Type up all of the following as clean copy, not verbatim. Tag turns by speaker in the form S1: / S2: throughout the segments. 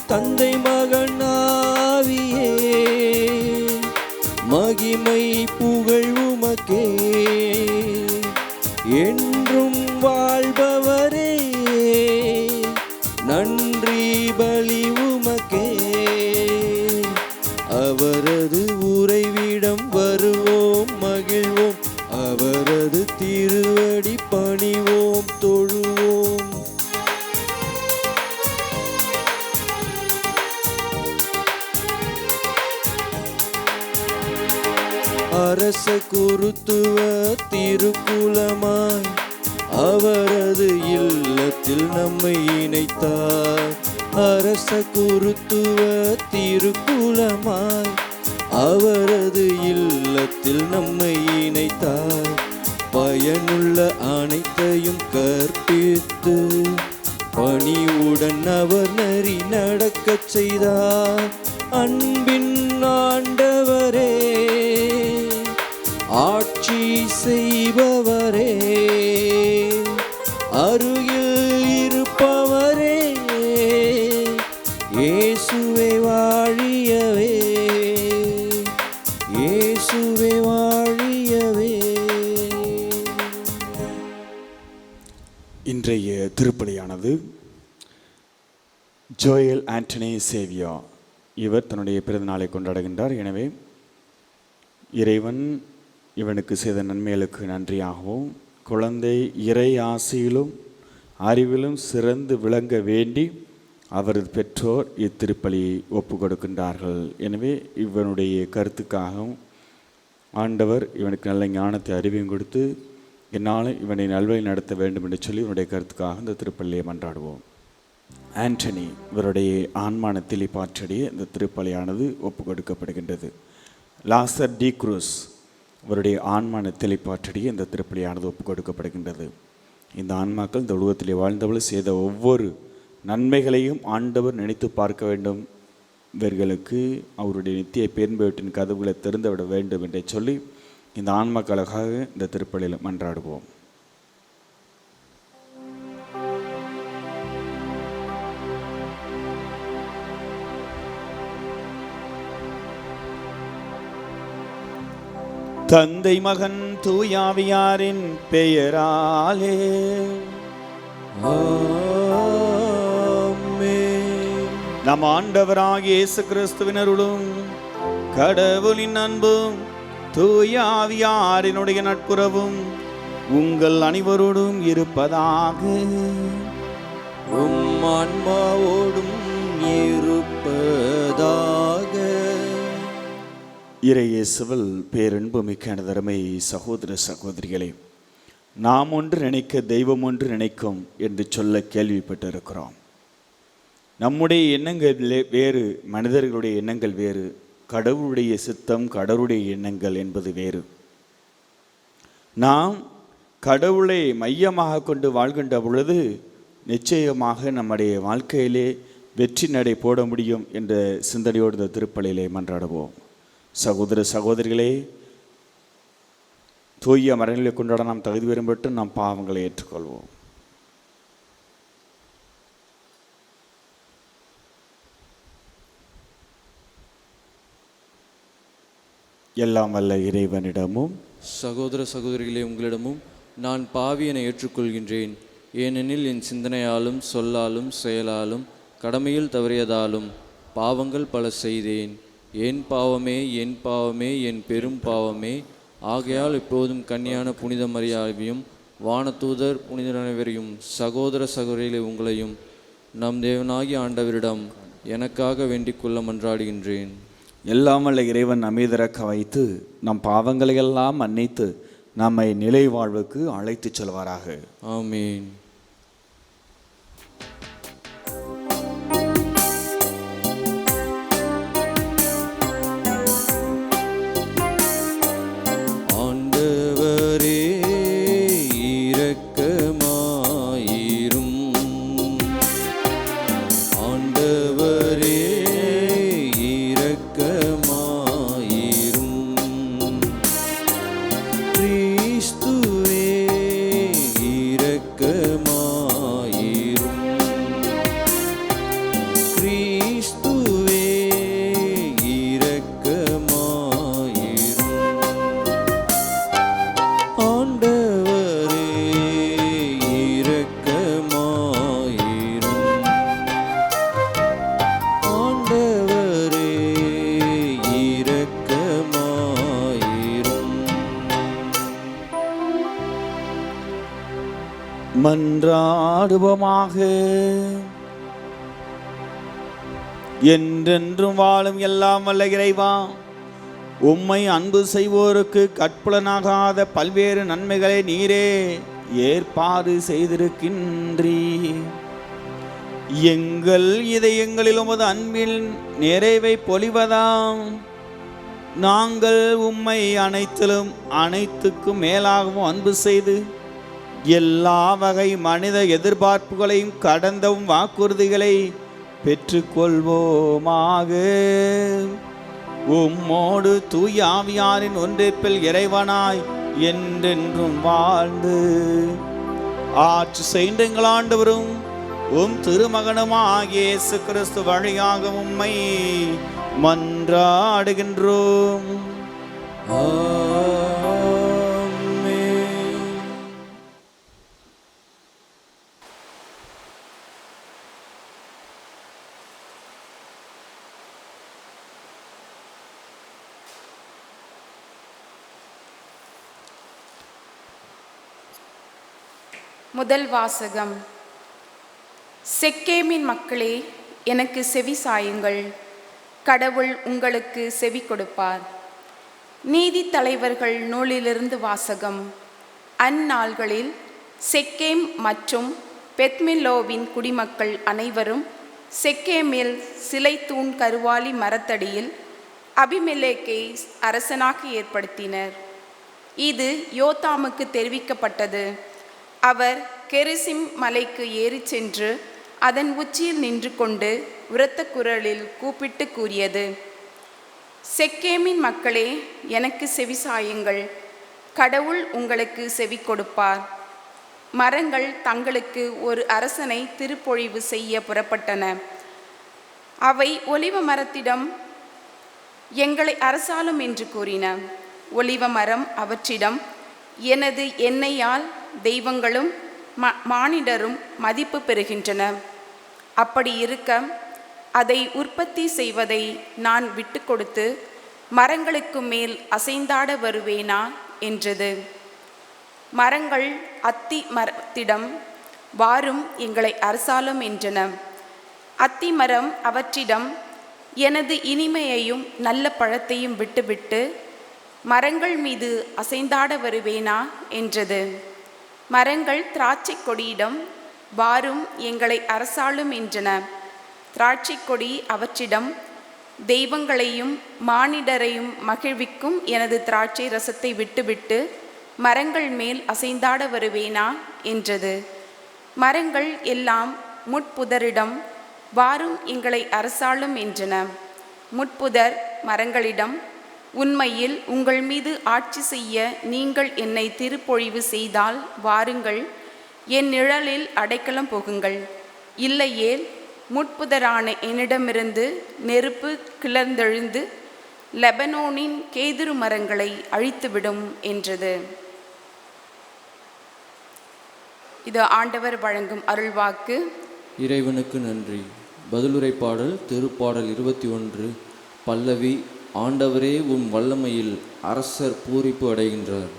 S1: தந்தை மகன் ஆவியே, மகிமை புகழ் உமக்கே. என்றும் வாழ்பவரே, நன்றி பலி உமக்கே. அவரது உறைவிடம் வருவோம் மகிழ்வோம், அவரது திருவடி பணிவோம் தொழுவோம். அரச குருத்துவ திருக்குலமாய் அவரது இல்லத்தில் நம்மை இணைத்தார். அரச குருத்துவ திருக்குலமாய் அவரது இல்லத்தில் நம்மை இணைத்தார். பயனுள்ள அனைத்தையும் கற்பித்து பணிவுடன் அவர் நெறி நடக்கச் செய்தார். அன்பின் ஆண்டவரே, ஆட்சி செய்பவரே, அருகில் இருப்பவரே, இயேசுவே வாழியவே, இயேசுவே வாழியவே.
S2: இன்றைய திருப்பலியானது ஜோயல் ஆண்டனி சேவியா இவர் தன்னுடைய பிறந்த நாளை கொண்டாடுகின்றார். எனவே இறைவன் இவனுக்கு செய்த நன்மைகளுக்கு நன்றியாகவும் குழந்தை இறை ஆசியிலும் அறிவிலும் சிறந்து விளங்க வேண்டி அவரது பெற்றோர் இத்திருப்பலியை ஒப்பு கொடுக்கின்றார்கள். எனவே இவனுடைய கருத்துக்காகவும் ஆண்டவர் இவனுக்கு நல்ல ஞானத்தை அறிவையும் கொடுத்து என்னால் இவனை நல்வழி நடத்த வேண்டும் என்று சொல்லி இவனுடைய கருத்துக்காக இந்த திருப்பலியை மன்றாடுவோம். ஆண்டனி இவருடைய ஆன்மான தெளிப்பாற்றடியே இந்த திருப்பலியானது ஒப்பு கொடுக்கப்படுகின்றது. லாசர் டி குரூஸ் இவருடைய ஆன்மான தெளிப்பாற்றடியே இந்த திருப்பலியானது ஒப்பு கொடுக்கப்படுகின்றது. இந்த ஆன்மாக்கள் இந்த உலகத்திலே வாழ்ந்தவள் செய்த ஒவ்வொரு நன்மைகளையும் ஆண்டவர் நினைத்து பார்க்க வேண்டும், இவர்களுக்கு அவருடைய நித்திய பேர்பேட்டின் கதவுகளை திறந்துவிட வேண்டும் என்று சொல்லி இந்த ஆன்மாக்களுக்காக இந்த திருப்பலியில் மன்றாடுவோம். தந்தை மகன் தூயாவியாரின் பெயராலே
S1: ஆமென்.
S2: நம் ஆண்டவராகிய இயேசு கிறிஸ்துவின் அருளும் கடவுளின் அன்பும் தூயாவியாரினுடைய நட்புறவும் உங்கள் அனைவரோடும் இருப்பதாக.
S1: உம் ஆன்மாவோடும் இருப்பதாக.
S2: இறை இயேசுவில் பேரன்பு மிக்க அருமை சகோதர சகோதரிகளே, நாம் ஒன்று நினைக்க தெய்வம் ஒன்று நினைக்கும் என்று சொல்ல கேள்விப்பட்டிருக்கிறோம். நம்முடைய எண்ணங்கள் வேறு, மனிதர்களுடைய எண்ணங்கள் வேறு, கடவுளுடைய சித்தம் கடவுளுடைய எண்ணங்கள் என்பது வேறு. நாம் கடவுளை மையமாக கொண்டு வாழ்கின்ற பொழுது நிச்சயமாக நம்முடைய வாழ்க்கையிலே வெற்றி நடை போட முடியும் என்ற சிந்தனையோடு இந்த திருப்பலியிலே மன்றாடுவோம். சகோதர சகோதரிகளே, தூய மரங்களை கொண்டாட நாம் தகுதி பெறும்பட்டு நாம் பாவங்களை ஏற்றுக்கொள்வோம். எல்லாம் வல்ல இறைவனிடமும்
S3: சகோதர சகோதரிகளே, உங்களிடமும் நான் பாவி என ஏற்றுக்கொள்கின்றேன். ஏனெனில் என் சிந்தனையாலும் சொல்லாலும் செயலாலும் கடமையில் தவறியதாலும் பாவங்கள் பல செய்தேன். என் பாவமே என் பாவமே என் பெரும் பாவமே. ஆகையால் இப்போதும் கன்னியான புனித மரியாவையும் வானதூதர் புனிதர் அனைவரையும் சகோதர சகோதரிகளை உங்களையும் நம் தேவனாகிய ஆண்டவரிடம் எனக்காக வேண்டிக் கொள்ள மன்றாடுகின்றேன்.
S2: எல்லாம் வல்ல இறைவன் அமைதிறக்க வைத்து நம் பாவங்களையெல்லாம் மன்னித்து நம்மை நிலை வாழ்வுக்கு அழைத்து செல்வாராக.
S3: ஆமீன்.
S1: ஆண்டவரே இரக்கமாயிரும். ஆண்டவரே இரக்கமாயிரும். கிறிஸ்துவே இரக்கமாயிரும்.
S2: மன்றாடுவோமாக. என்றென்றும் வாழும் எல்லாம் வல்ல இறைவா, உம்மை அன்பு செய்வோருக்கு கற்புலனாகாத பல்வேறு நன்மைகளை நீரே ஏற்பாடு செய்திருக்கின்றீர். எங்கள் இதயங்களில் உமது அன்பில் நிறைவை பொழிவதாம் நாங்கள் உம்மை அனைத்திலும் அனைத்துக்கும் மேலாகவும் அன்பு செய்து எல்லா வகை மனித எதிர்பார்ப்புகளையும் கடந்தவும் வாக்குறுதிகளை பெற்றுக்கொள்வோமாக. உம்மோடு தூய ஆவியாரின் ஒன்றிப்பில் இறைவனாய் என்றென்றும் வாழ்ந்து ஆட்சி செய்த எங்கள் ஆண்டவரும் உம் திருமகனுமாகிய இயேசு கிறிஸ்து வழியாக உம்மை மன்றாடுகின்றோம்.
S4: முதல் வாசகம். செக்கேமின் மக்களே, எனக்கு செவி சாயுங்கள், கடவுள் உங்களுக்கு செவி கொடுப்பார். நீதி தலைவர்கள் நூலிலிருந்து வாசகம். அந்நாள்களில் செக்கேம் மற்றும் பெத்மில்லோவின் குடிமக்கள் அனைவரும் செக்கேமில் சிலை தூண் கருவாலி மரத்தடியில் அபிமெலேக்கை அரசனாக ஏற்படுத்தினர். இது யோத்தாமுக்கு தெரிவிக்கப்பட்டது. அவர் கெரிசிம் மலைக்கு ஏறிச் சென்று அதன் உச்சியில் நின்று கொண்டு உரத்த குரலில் கூப்பிட்டு கூறியது, செக்கேமின் மக்களே, எனக்கு செவி சாயுங்கள், கடவுள் உங்களுக்கு செவி கொடுப்பார். மரங்கள் தங்களுக்கு ஒரு அரசனை திருப்பொழிவு செய்ய புறப்பட்டன. அவை ஒலிவ மரத்திடம், எங்களை அரசாளும் என்று கூறின. ஒலிவ மரம் அவற்றிடம், எனது எண்ணெயால் தெய்வங்களும் மானிடரும் மதிப்பு பெறுகின்றன. அப்படி இருக்க அதை உற்பத்தி செய்வதை நான் விட்டு கொடுத்து மரங்களுக்கு மேல் அசைந்தாட வருவேனா என்றது. மரங்கள் அத்தி மரத்திடம், வாரும் எங்களை அரசாளும் என்றன. அத்தி மரம் அவற்றிடம், எனது இனிமையையும் நல்ல பழத்தையும் விட்டுவிட்டு மரங்கள் மீது அசைந்தாட வருவேனா என்றது. மரங்கள் திராட்சை கொடியிடம், வாரும் எங்களை அரசாளும் என்றன. திராட்சை கொடி அவற்றிடம், தெய்வங்களையும் மானிடரையும் மகிழ்விக்கும் எனது திராட்சை ரசத்தை விட்டுவிட்டு மரங்கள் மேல் அசைந்தாட வருவேனா என்றது. மரங்கள் எல்லாம் முட்புதரிடம், வாரும் எங்களை அரசாளும் என்றன. முட்புதர் மரங்களிடம், உண்மையில் உங்கள் மீது ஆட்சி செய்ய நீங்கள் என்னை திருப்பொழிவு செய்தால் வாருங்கள், என் நிழலில் அடைக்கலம் போகுங்கள். இல்லையேல் முட்புதரான என்னிடமிருந்து நெருப்பு கிளர்ந்தெழுந்து லெபனோனின் கேதுரு மரங்களை அழித்துவிடும் என்றது. இது ஆண்டவர் வழங்கும் அருள்வாக்கு.
S3: இறைவனுக்கு நன்றி. பதிலுரை பாடல் திருப்பாடல் 21 பல்லவி. ஆண்டவரே, உம் வல்லமையில் அரசர் பூரிப்பு அடைகின்றார்.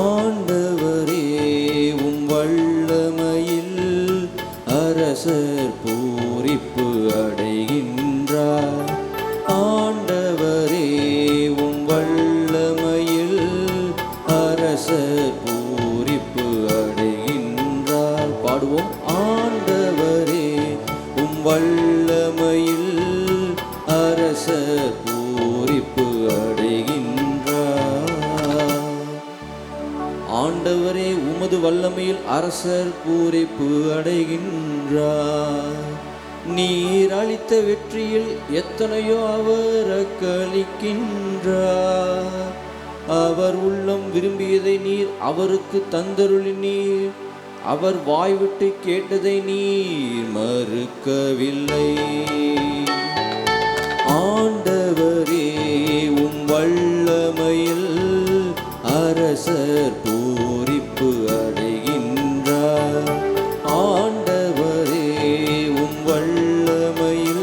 S1: ஆண்டவரே, உம் வல்லமையில் அரசர் பூரிப்பு அடைகின்றார். ஆண்டவரே, உம் வல்லமையில் அரசர் பூரிப்பு அடைகின்றார். பாடுவோம். ஆண்டவரே, உம் வல்லமையில் அரசர் பூரிப்பு அடைகின்றார். ஆண்டவரே, உமது வல்லமையில் அரசர் பூரிப்பு அடைகின்றார். நீர் அளித்த வெற்றியில் எத்தனையோ அவர் அக்களிக்கின்றார். அவர் உள்ளம் விரும்பியதை நீர் அவருக்கு தந்தருளினீர். அவர் வாய்விட்டு கேட்டதை நீர் மறுக்கவில்லை. ஆண்டவரே, உம் வல்லமையில் அரசர் பூரிப்பு அடைகின்றார். ஆண்டவரே, உம் வல்லமையில்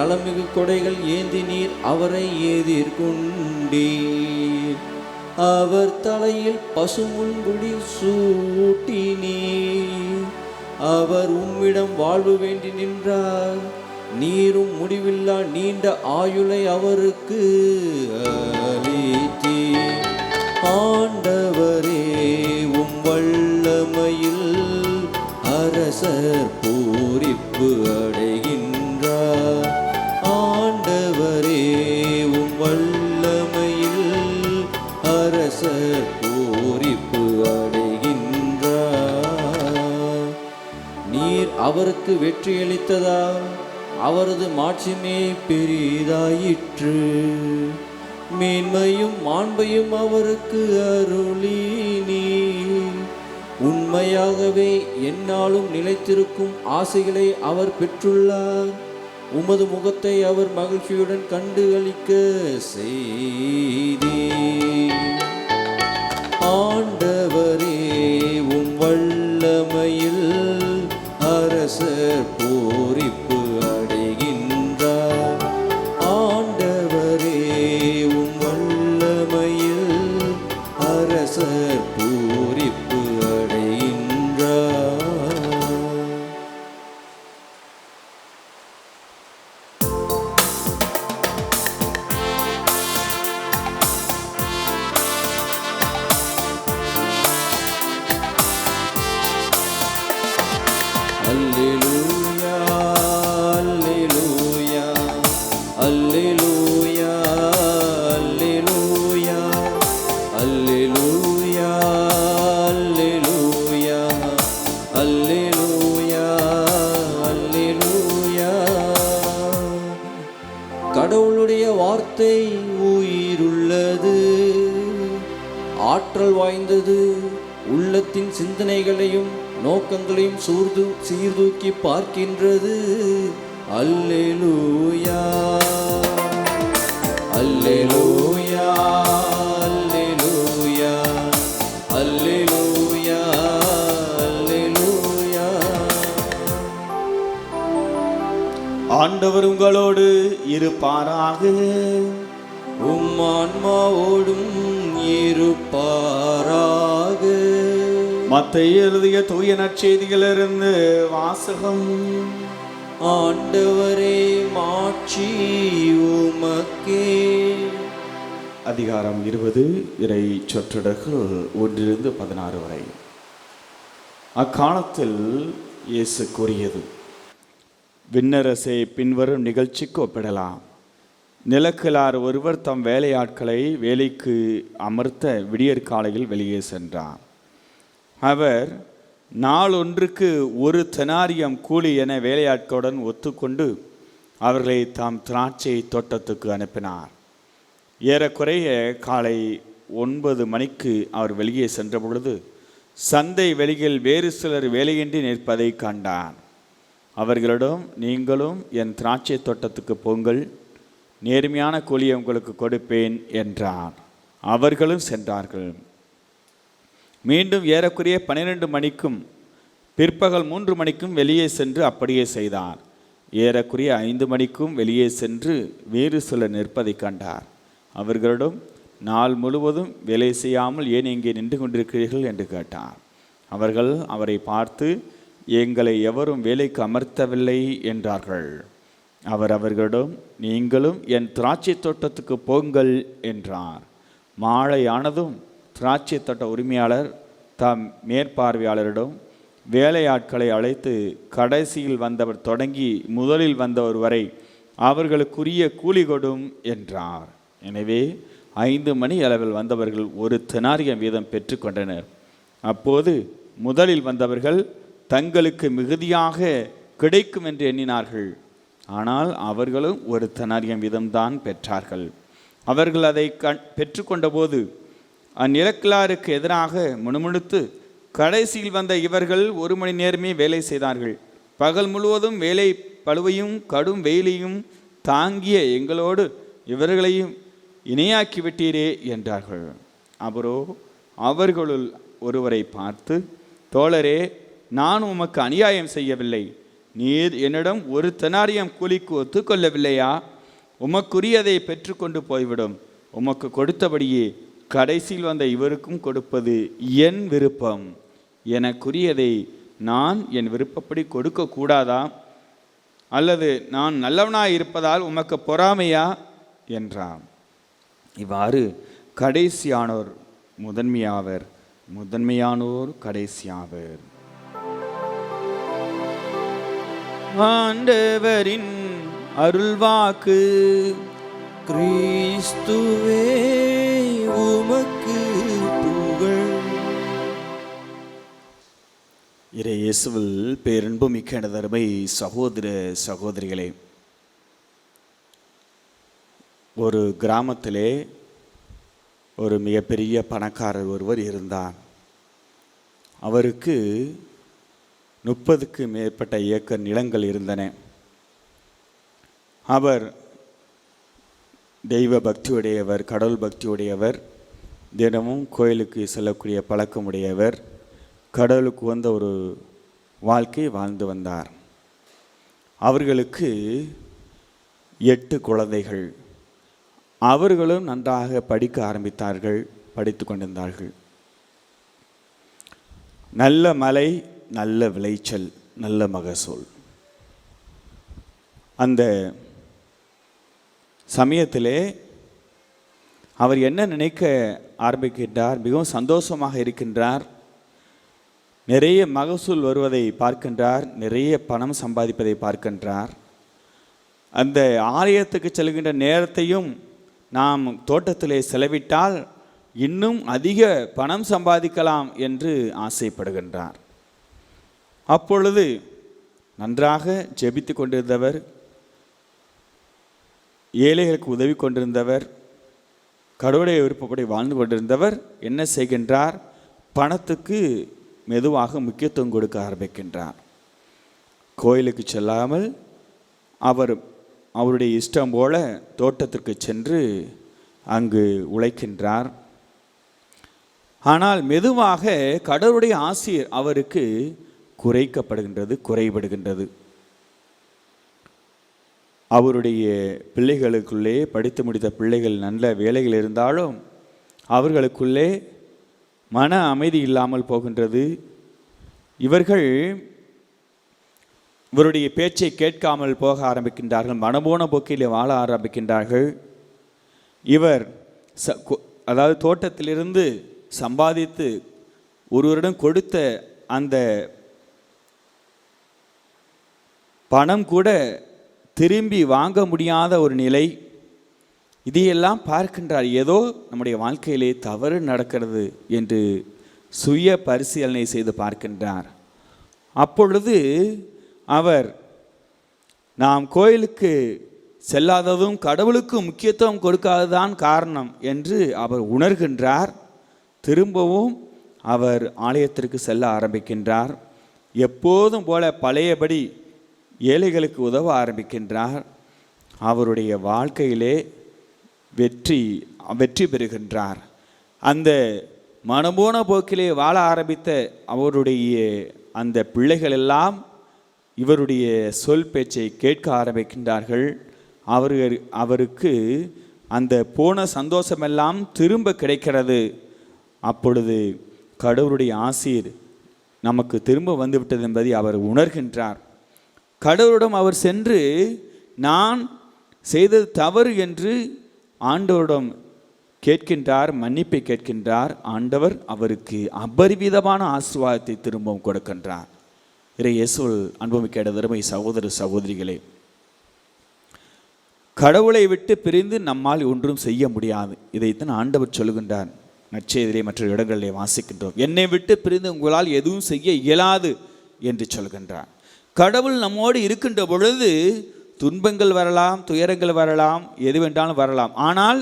S1: நலமிகு கொடைகள் ஏந்தி நீர் அவரை எதிர்கொண்டீர். அவர் தலையில் பசுமுன்புடி சூட்டினீர். அவர் உம்மிடம் வாழ்வு வேண்டி நின்றார். நீரும் முடிவில்லா நீண்ட ஆயுளை அவருக்கு அளித்தீர். ஆண்டவரே உம் வல்லமையில் அரசர் பூரிப்பு அடைகின்றார். ஆண்டவரே உம் வல்லமையில் அரசர் பூரிப்பு அடைகின்றார். நீர் அவருக்கு வெற்றியளித்ததால் அவரது மாட்சிமே பெரிதாயிற்று. மேன்மையும் மாண்பையும் அவருக்கு அருளினீர். உண்மையாகவே எந்நாளும் நிலைத்திருக்கும் ஆசைகளை அவர் பெற்றுள்ளார். உமது முகத்தை அவர் மகிழ்ச்சியுடன் கண்டு களிக்க செய்தீர். ஆண்டவரே உம் வல்லமையில் அரசர் பூரிப்பு அடைகின்றார். ஆண்டவரே உம் வல்லமையில் அரசர் பூரிப்பு அடைகின்றார். அல்லேலூயா அல்லேலூயா அல்லேலூயா அல்லேலூயா அல்லேலூயா அல்லேலூயா அல்லேலூயா. கடவுளுடைய வார்த்தை உயிருள்ளது, ஆற்றல் வாய்ந்தது, உள்ளத்தின் சிந்தனைகளையும் நோக்கங்களையும் சீர்தூக்கி பார்க்கின்றது. அல்லேலூயா அல்லேலூயா அல்லேலூயா அல்லேலூயா அல்லேலூயா.
S2: ஆண்டவர் உங்களோடு இருப்பாராக.
S1: உம் ஆன்மாவோடும் இருப்பாராக.
S2: மத்தேயு எழுதிய தூய நற்செய்தியிலிருந்து வாசகம்.
S1: ஆண்டவரே மாட்சி உமக்கே.
S2: அதிகாரம் 20 இறை சொற்றொடர்கள் 1-16 வரை. அக்காலத்தில் இயேசு கூறியது, விண்ணரசை பின்வரும் நிகழ்ச்சிக்கு ஒப்பிடலாம். நிலக்கிழார் ஒருவர் தம் வேலையாட்களை வேலைக்கு அமர்த்த விடியற்காலையில் வெளியே சென்றார். அவர் நாள் ஒன்றுக்கு 1 தெனாரியம் கூலி என வேலையாட்களுடன் ஒத்துக்கொண்டு அவர்களை தாம் திராட்சை தோட்டத்துக்கு அனுப்பினார். ஏறக்குறைய காலை 9 மணிக்கு அவர் வெளியே சென்ற பொழுது சந்தை வெளியில் வேறு சிலர் வேலையின்றி நிற்பதை கண்டார். அவர்களிடம், நீங்களும் என் திராட்சை தோட்டத்துக்கு போங்கள், நேர்மையான கூலியை உங்களுக்கு கொடுப்பேன் என்றார். அவர்களும் சென்றார்கள். மீண்டும் ஏறக்குறைய 12 மணிக்கும் பிற்பகல் 3 மணிக்கும் வெளியே சென்று அப்படியே செய்தார். ஏறக்குறைய 5 மணிக்கும் வெளியே சென்று வேறு சிலர் நிற்பதை கண்டார். அவர்களிடம், நாள் முழுவதும் வேலை செய்யாமல் ஏன் இங்கே நின்று கொண்டிருக்கிறீர்கள் என்று கேட்டார். அவர்கள் அவரை பார்த்து, எங்களை எவரும் வேலைக்கு அமர்த்தவில்லை என்றார்கள். அவர் அவர்களிடம், நீங்களும் என் திராட்சை தோட்டத்துக்கு போங்கள் என்றார். மாலையானதும் திராட்சை தோட்ட உரிமையாளர் தம் மேற்பார்வையாளரிடம், வேலையாட்களை அழைத்து கடைசியில் வந்தவர் தொடங்கி முதலில் வந்தவர் வரை அவர்களுக்குரிய கூலி கொடும் என்றார். எனவே 5 மணி அளவில் வந்தவர்கள் 1 தெனாரியம் வீதம் பெற்றுக்கொண்டனர். அப்போது முதலில் வந்தவர்கள் தங்களுக்கு மிகுதியாக கிடைக்கும் என்று எண்ணினார்கள். ஆனால் அவர்களும் 1 தெனாரியம் வீதம்தான் பெற்றார்கள். அவர்கள் அதை பெற்றுக்கொண்ட போது அந்நிலக்கிழாருக்கு எதிராக முணுமுணுத்து, கடைசியில் வந்த இவர்கள் 1 மணி நேரமே வேலை செய்தார்கள். பகல் முழுவதும் வேலை பளுவையும் கடும் வெயிலையும் தாங்கிய எங்களோடு இவர்களையும் இணையாக்கி விட்டீரே என்றார்கள். அவரோ அவர்களுள் ஒருவரை பார்த்து, தோழரே, நான் உமக்கு அநியாயம் செய்யவில்லை. நீர் என்னிடம் ஒரு தெனாரியம் கூலிக்கு ஒத்துக்கொள்ளவில்லையா? உமக்குரியதை பெற்றுக்கொண்டு போய்விடும். உமக்கு கொடுத்தபடியே கடைசியில் வந்த இவருக்கும் கொடுப்பது என் விருப்பம். எனக்குரியதை நான் என் விருப்பப்படி கொடுக்க கூடாதா? அல்லது நான் நல்லவனாய் இருப்பதால் உமக்கு பொறாமையா என்றான். இவ்வாறு கடைசியானோர் முதன்மையாவர், முதன்மையானோர் கடைசியாவர். ஆண்டவரின் அருள்வாக்கு.
S1: கிறிஸ்துவே உமக்கு புகழ்.
S2: இறை இயேசுவில் பேரன்பு மிக்க எனதருமை சகோதர சகோதரிகளே, ஒரு கிராமத்திலே ஒரு மிகப்பெரிய பணக்காரர் ஒருவர் இருந்தார். அவருக்கு 30க்கு மேற்பட்ட ஏக்கர் நிலங்கள் இருந்தன. அவர் தெய்வ பக்தியுடையவர், கடவுள் பக்தியுடையவர், தினமும் கோயிலுக்கு செல்லக்கூடிய பழக்கமுடையவர், கடவுளுக்கு வந்த ஒரு வாழ்க்கை வாழ்ந்து வந்தார். அவர்களுக்கு 8 குழந்தைகள். அவர்களும் நன்றாக படிக்க ஆரம்பித்தார்கள், படித்து கொண்டிருந்தார்கள். நல்ல மழை, நல்ல விளைச்சல், நல்ல மகசூல். அந்த சமயத்திலே அவர் என்ன நினைக்க ஆரம்பிக்கின்றார்? மிகவும் சந்தோஷமாக இருக்கின்றார். நிறைய மகசூல் வருவதை பார்க்கின்றார், நிறைய பணம் சம்பாதிப்பதை பார்க்கின்றார். அந்த ஆலயத்துக்கு செல்கின்ற நேரத்தையும் நாம் தோட்டத்திலே செலவிட்டால் இன்னும் அதிக பணம் சம்பாதிக்கலாம் என்று ஆசைப்படுகின்றார். அப்பொழுது நன்றாக ஜெபித்து கொண்டிருந்தவர், ஏழைகளுக்கு உதவி கொண்டிருந்தவர், கடவுளுடைய விருப்பப்படி வாழ்ந்து கொண்டிருந்தவர் என்ன செய்கின்றார்? பணத்துக்கு மெதுவாக முக்கியத்துவம் கொடுக்க ஆரம்பிக்கின்றார். கோயிலுக்கு செல்லாமல் அவருடைய இஷ்டம் போல தோட்டத்திற்கு சென்று அங்கு உழைக்கின்றார். ஆனால் மெதுவாக கடவுளுடைய ஆசி அவருக்கு குறைக்கப்படுகின்றது, குறைபடுகின்றது. அவருடைய பிள்ளைகளுக்குள்ளே, படித்து முடித்த பிள்ளைகள் நல்ல வேலைகள் இருந்தாலும் அவர்களுக்குள்ளே மன அமைதி இல்லாமல் போகின்றது. இவருடைய பேச்சை கேட்காமல் போக ஆரம்பிக்கின்றார்கள், மனம்போன போக்கிலே வாழ ஆரம்பிக்கின்றார்கள். இவர் அதாவது தோட்டத்திலிருந்து சம்பாதித்து ஒருவரிடம் கொடுத்த அந்த பணம் கூட திரும்பி வாங்க முடியாத ஒரு நிலை. இதையெல்லாம் பார்க்கின்றார். ஏதோ நம்முடைய வாழ்க்கையிலே தவறு நடக்கிறது என்று சுய பரிசீலனை செய்து பார்க்கின்றார். அப்பொழுது அவர் நாம் கோயிலுக்கு செல்லாததும் கடவுளுக்கு முக்கியத்துவம் கொடுக்காததான் காரணம் என்று அவர் உணர்கின்றார். திரும்பவும் அவர் ஆலயத்திற்கு செல்ல ஆரம்பிக்கின்றார். எப்போதும் போல பழையபடி ஏழைகளுக்கு உதவ ஆரம்பிக்கின்றார். அவருடைய வாழ்க்கையிலே வெற்றி பெறுகின்றார். அந்த மனம்போன போக்கிலே வாழ ஆரம்பித்த அவருடைய அந்த பிள்ளைகள் எல்லாம் இவருடைய சொல் பேச்சை கேட்க ஆரம்பிக்கின்றார்கள். அவருக்கு அந்த போன சந்தோஷமெல்லாம் திரும்ப கிடைக்கிறது. அப்பொழுது கடவுளுடைய ஆசீர் நமக்கு திரும்ப வந்துவிட்டது என்பதை அவர் உணர்கின்றார். கடவுளிடம் அவர் சென்று நான் செய்தது தவறு என்று ஆண்டவரிடம் கேட்கின்றார், மன்னிப்பை கேட்கின்றார். ஆண்டவர் அவருக்கு அபரிவிதமான ஆசீர்வாதத்தை திரும்பவும் கொடுக்கின்றார். இறை இயேசுவில் அன்புமிக்க தருமை சகோதர சகோதரிகளே, கடவுளை விட்டு பிரிந்து நம்மால் ஒன்றும் செய்ய முடியாது. இதைத்தான் ஆண்டவர் சொல்லுகின்றார். நற்செய்தியிலே மற்ற இடங்களிலே வாசிக்கின்றோம். என்னை விட்டு பிரிந்து உங்களால் எதுவும் செய்ய இயலாது என்று சொல்கின்றார். கடவுள் நம்மோடு இருக்கின்ற பொழுது துன்பங்கள் வரலாம், துயரங்கள் வரலாம், எதுவென்றாலும் வரலாம். ஆனால்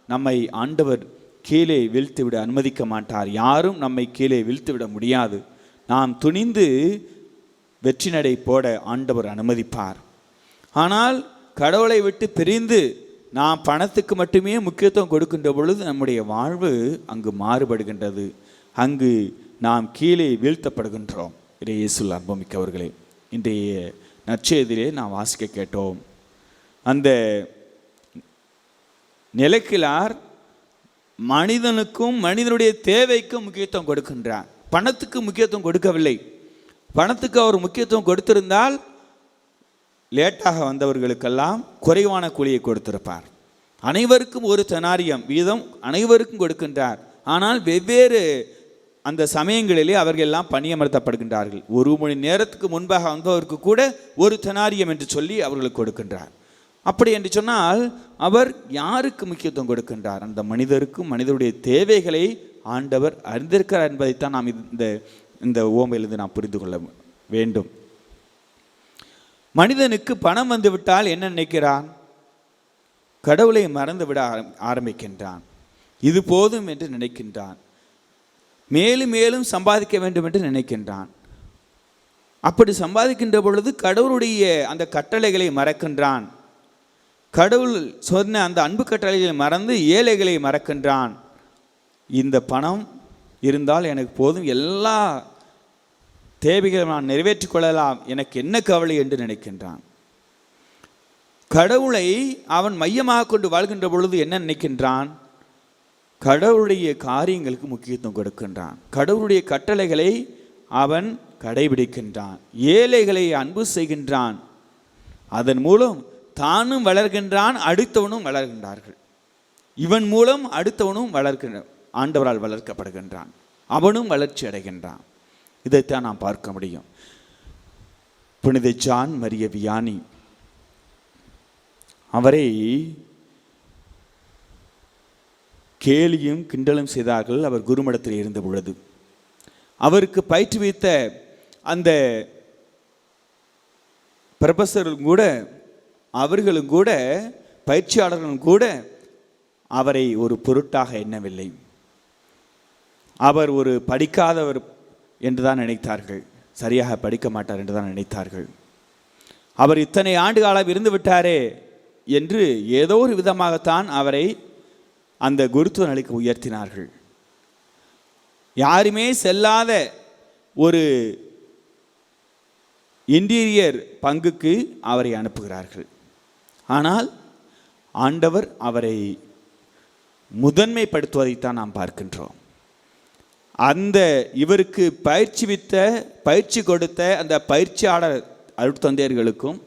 S2: நம்மை ஆண்டவர் கீழே வீழ்த்திவிட அனுமதிக்க மாட்டார். யாரும் நம்மை கீழே வீழ்த்திவிட முடியாது. நாம் துணிந்து வெற்றி நடை போட ஆண்டவர் அனுமதிப்பார். ஆனால் கடவுளை விட்டு பிரிந்து நாம் பணத்துக்கு மட்டுமே முக்கியத்துவம் கொடுக்கின்ற பொழுது நம்முடைய வாழ்வு அங்கு மாறுபடுகின்றது. அங்கு நாம் கீழே வீழ்த்தப்படுகின்றோம். இயேசுவில் அன்புமிக்கவர்களே, இன்றைய நற்செய்தியிலே நாம் வாசிக்க கேட்டோம். அந்த நிலைக்கிழார் மனிதனுக்கும் மனிதனுடைய தேவைக்கும் முக்கியத்துவம் கொடுக்கின்றார். பணத்துக்கு முக்கியத்துவம் கொடுக்கவில்லை. பணத்துக்கு அவர் முக்கியத்துவம் கொடுத்திருந்தால் லேட்டாக வந்தவர்களுக்கெல்லாம் குறைவான கூலியை கொடுத்திருப்பார். அனைவருக்கும் ஒரு தெனாரியம் வீதம் அனைவருக்கும் கொடுக்கின்றார். ஆனால் வெவ்வேறு அந்த சமயங்களிலே அவர்கள் எல்லாம் பணியமர்த்தப்படுகின்றார்கள். 1 மணி நேரத்துக்கு முன்பாக வந்தவருக்கு கூட ஒரு தெனாரியம் என்று சொல்லி அவர்களுக்கு கொடுக்கின்றார். அப்படி என்று சொன்னால் அவர் யாருக்கு முக்கியத்துவம் கொடுக்கின்றார்? அந்த மனிதருக்கும் மனிதருடைய தேவைகளை ஆண்டவர் அறிந்திருக்கிறார் என்பதைத்தான் நாம் இந்த ஓமையிலிருந்து நாம் புரிந்து கொள்ள வேண்டும். மனிதனுக்கு பணம் வந்துவிட்டால் என்ன நினைக்கிறான்? கடவுளை மறந்துவிட ஆரம்பிக்கின்றான். இது போதும் என்று நினைக்கின்றான். மேலும் மேலும் சம்பாதிக்க வேண்டும் என்று நினைக்கின்றான். அப்படி சம்பாதிக்கின்ற பொழுது கடவுளுடைய அந்த கட்டளைகளை மறக்கின்றான். கடவுள் சொன்ன அந்த அன்பு கட்டளைகளை மறந்து ஏழைகளை மறக்கின்றான். இந்த பணம் இருந்தால் எனக்கு போதும், எல்லா தேவைகளை நான் நிறைவேற்றிக் கொள்ளலாம், எனக்கு என்ன கவலை என்று நினைக்கின்றான். கடவுளை அவன் மையமாக கொண்டு வாழ்கின்ற பொழுது என்ன நினைக்கின்றான்? கடவுளுடைய காரியங்களுக்கு முக்கியத்துவம் கொடுக்கின்றான். கடவுளுடைய கட்டளைகளை அவன் கடைபிடிக்கின்றான். ஏழைகளை அன்பு செய்கின்றான். அதன் மூலம் தானும் வளர்கின்றான், அடுத்தவனும் வளர்கின்றார்கள். இவன் மூலம் அடுத்தவனும் ஆண்டவரால் வளர்க்கப்படுகின்றான். அவனும் வளர்ச்சி அடைகின்றான். இதைத்தான் நாம் பார்க்க முடியும். புனித ஜான் மரிய வியானி அவரை கேலியும் கிண்டலும் செய்தார்கள். அவர் குருமடத்தில் இருந்த பொழுது அவருக்கு பயிற்றுவித்த அந்த ப்ரொஃபஸர்களும் கூட அவர்களும் கூட பயிற்சியாளர்களும் கூட அவரை ஒரு பொருட்டாக எண்ணவில்லை. அவர் ஒரு படிக்காதவர் என்று தான் நினைத்தார்கள். சரியாக படிக்க மாட்டார் என்று தான் நினைத்தார்கள். அவர் இத்தனை ஆண்டு காலம் இருந்து விட்டாரே என்று ஏதோ ஒரு விதமாகத்தான் அவரை அந்த குருத்துவ நிலைக்கு உயர்த்தினார்கள். யாருமே செல்லாத ஒரு இன்டீரியர் பங்குக்கு அவரை அனுப்புகிறார்கள். ஆனால் ஆண்டவர் அவரை முதன்மைப்படுத்துவதைத்தான் நாம் பார்க்கின்றோம். அந்த இவருக்கு பயிற்சி கொடுத்த அந்த பயிற்சியாளர் அருட்தந்தையர்களுக்கும்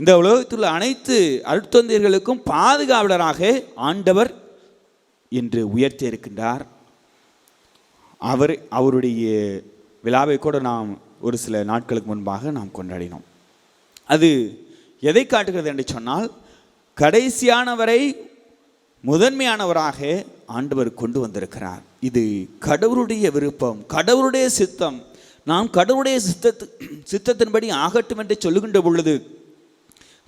S2: இந்த உலகத்தில் அனைத்து அருட்தந்தையர்களுக்கும் பாதுகாவலராக ஆண்டவர் என்று உயர்த்தி இருக்கின்றார். அவருடைய விழாவை கூட நாம் ஒரு சில நாட்களுக்கு முன்பாக நாம் கொண்டாடினோம். அது எதை காட்டுகிறது என்று சொன்னால், கடைசியானவரை முதன்மையானவராக ஆண்டவர் கொண்டு வந்திருக்கிறார். இது கடவுளுடைய விருப்பம், கடவுளுடைய சித்தம். நாம் கடவுளுடைய சித்தத்தின்படி ஆகட்டும் என்று சொல்லுகின்ற பொழுது,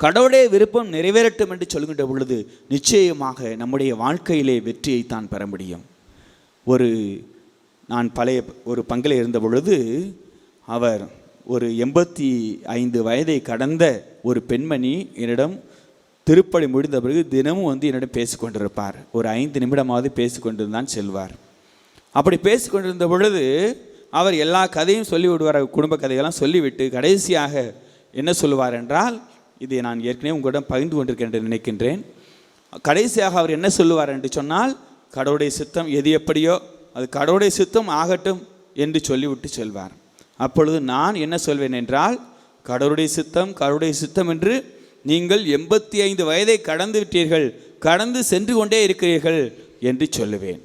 S2: கடவுளுடைய விருப்பம் நிறைவேறட்டும் என்று சொல்லுகின்ற பொழுது நிச்சயமாக நம்முடைய வாழ்க்கையிலே வெற்றியைத்தான் பெற முடியும். நான் பழைய ஒரு பங்கில் இருந்த பொழுது அவர் ஒரு 85 வயதை கடந்த ஒரு பெண்மணி என்னிடம் திருப்பலி முடிந்த பிறகு தினமும் என்னிடம் பேசிக்கொண்டிருப்பார். ஒரு 5 நிமிடமாவது பேசிக்கொண்டிருந்தான் செல்வார். அப்படி பேசிக்கொண்டிருந்த பொழுது அவர் எல்லா கதையும் சொல்லிவிடுவார். குடும்ப கதையெல்லாம் சொல்லிவிட்டு கடைசியாக என்ன சொல்லுவார் என்றால், இதை நான் ஏற்கனவே உங்களிடம் பகிர்ந்து கொண்டிருக்கேன் என்று நினைக்கின்றேன். கடைசியாக அவர் என்ன சொல்லுவார் என்று சொன்னால், கடவுளுடைய சித்தம் எது எப்படியோ அது கடவுளுடைய சித்தம் ஆகட்டும் என்று சொல்லிவிட்டு செல்வார். அப்பொழுது நான் என்ன சொல்வேன் என்றால், கடவுளுடைய சித்தம் என்று நீங்கள் 85 வயதை கடந்து விட்டீர்கள், கடந்து சென்று கொண்டே இருக்கிறீர்கள் என்று சொல்லுவேன்.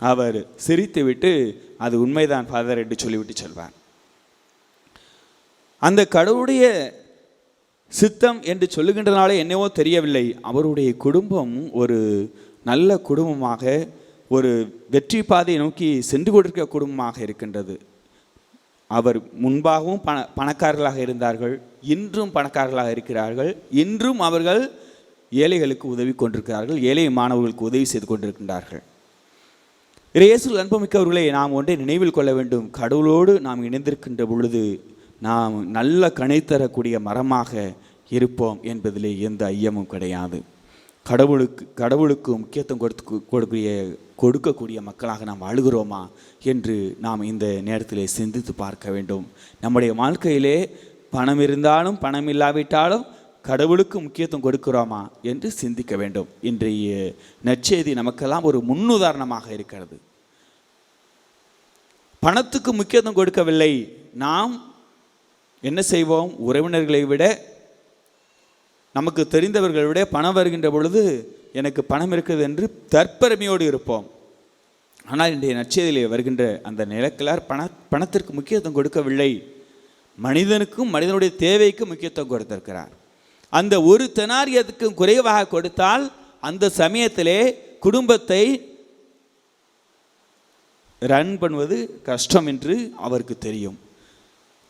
S2: அவர் சிரித்துவிட்டு அது உண்மைதான் ஃபாதர் என்று சொல்லிவிட்டு செல்வார். அந்த கடவுளுடைய சித்தம் என்று சொல்லுகின்றனாலே என்னவோ தெரியவில்லை, அவருடைய குடும்பம் ஒரு நல்ல குடும்பமாக, ஒரு வெற்றி பாதையை நோக்கி சென்று கொண்டிருக்க குடும்பமாக இருக்கின்றது. அவர் முன்பாகவும் பணக்காரர்களாக இருந்தார்கள், இன்றும் பணக்காரர்களாக இருக்கிறார்கள். இன்றும் அவர்கள் ஏழைகளுக்கு உதவி கொண்டிருக்கிறார்கள், ஏழை மாணவர்களுக்கு உதவி செய்து கொண்டிருக்கின்றார்கள். இயேசுவில் அன்புமிக்கவர்களை நாம் ஒன்றை நினைவில் கொள்ள வேண்டும். கடவுளோடு நாம் இணைந்திருக்கின்ற பொழுது நாம் நல்ல கனி தரக்கூடிய மரமாக இருப்போம் என்பதிலே எந்த ஐயமும் கிடையாது. கடவுளுக்கு முக்கியத்துவம் கொடுக்கக்கூடிய மக்களாக நாம் வாழுகிறோமா என்று நாம் இந்த நேரத்திலே சிந்தித்து பார்க்க வேண்டும். நம்முடைய வாழ்க்கையிலே பணம் இருந்தாலும் பணம் இல்லாவிட்டாலும் கடவுளுக்கு முக்கியத்துவம் கொடுக்கிறோமா என்று சிந்திக்க வேண்டும். இன்றைய நற்செய்தி நமக்கெல்லாம் ஒரு முன்னுதாரணமாக இருக்கிறது. பணத்துக்கு முக்கியத்துவம் கொடுக்கவில்லை. நாம் என்ன செய்வோம்? உறவினர்களை விட, நமக்கு தெரிந்தவர்களை விட பணம் வருகின்ற பொழுது எனக்கு பணம் இருக்குது என்று தற்பெருமையோடு இருப்போம். ஆனால் இன்றைய நற்செய்தியிலே வருகின்ற அந்த நிலக்கிழார் பணத்திற்கு முக்கியத்துவம் கொடுக்கவில்லை. மனிதனுக்கும் மனிதனுடைய தேவைக்கும் முக்கியத்துவம் கொடுத்திருக்கிறார். அந்த ஒரு தெனாரியத்துக்கும் குறைவாக கொடுத்தால் அந்த சமயத்திலே குடும்பத்தை ரன் பண்ணுவது கஷ்டம் என்று அவருக்கு தெரியும்.